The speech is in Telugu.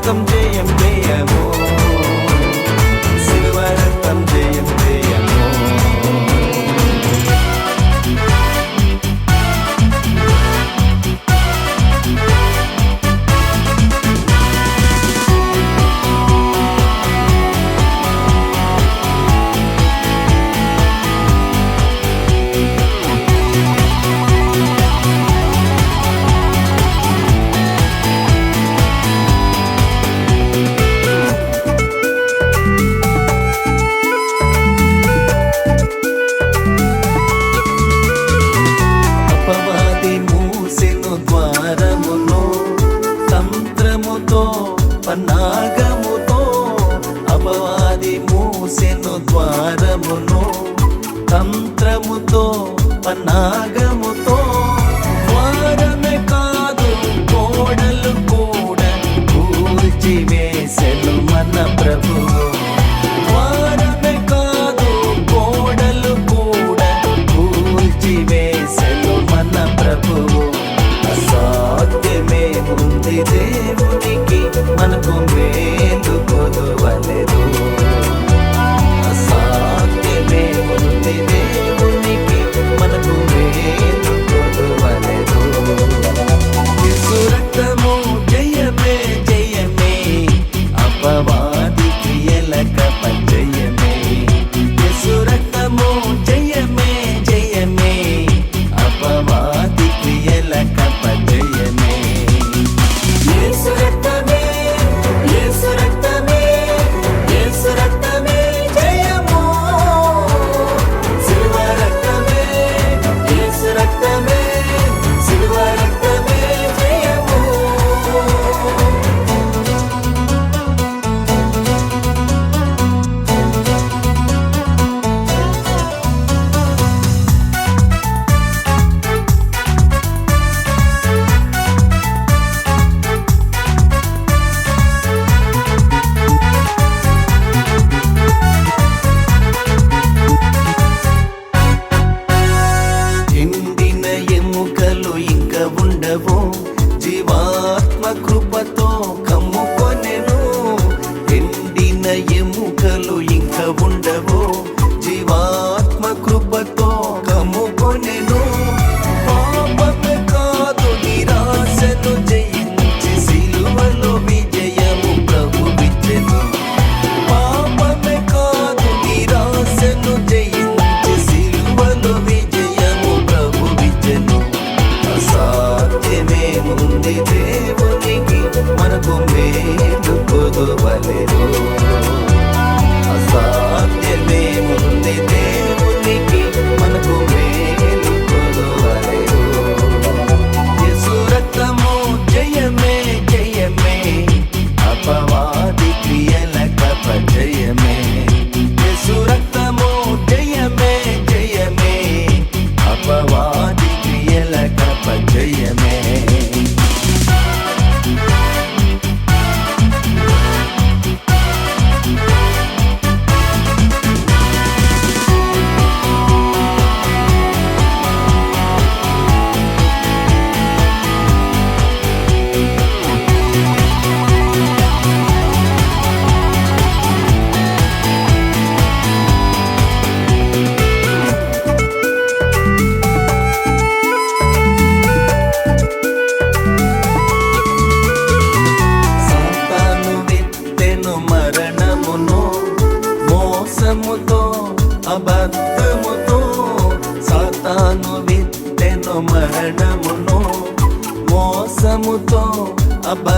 రక్తం జయం జయము, శిలువ రక్తం జయం జయము. పన్నాగముతో అపవాది మూసెను ద్వారమును, తంత్రముతో పన్నాగముతో. ద్వారమే కాదు గోడలు కూడా కూల్చివేసెను మన ప్రభువు. ద్వారమే కాదు గోడలు కూడా కూల్చివేసెను మన ప్రభువు. అసాధ్యమే ఉంది దేవునికి, మనకు మేలు కొదువలేదు. అసాధ్యమే ఉంది దేవునికి, మనకు మేలు కొదువలేదు. యేసు రక్తము జయమే జయమే, అపవాది క్రియలక పజయమే. యేసు రక్తము జయమే జయమే, అపవాది క్రియలక పజయమే. యేసు రక్తమే, యేసు రక్తమే, యేసు రక్తమే జయము, శిలువ రక్తమే, యేసు రక్తమే, శిలువ రక్తమే జయము. ఎండిన ఎముకలు ఇంక ఉండవు, జీవాత్మ కృపతో కమ్ముకొనెను. ఎండిన ఎముకలు ఇంక ఉండవు, జీవాత్మ కృపతో కమ్ముకొనెను. పాపమే కాదు నిరాశను జయించి సిలువలో విజయము ప్రభువిచ్చెను. పాపమే కాదు నిరాశను జయించి సిలువలో విజయము ప్రభువిచ్చెను. అసాధ్యమే ఉంది దేవునికి, మనకు మేలు కొదువలేదు. అసాధ్యమే ఉంది దేవునికి, మనకు మేలు కొదువలేదు. యేసు రక్తము జయమే జయమే, అపవాది క్రియలక పజయమే. యేసు రక్తము జయమే జయమే, అపవాది క్రియలక పజయమే. సాతాను విత్తెను మరణమును, మోసముతో అబద్ధముతో. సాతాను విత్తెను మరణమును, మోసముతో అబద్ధముతో.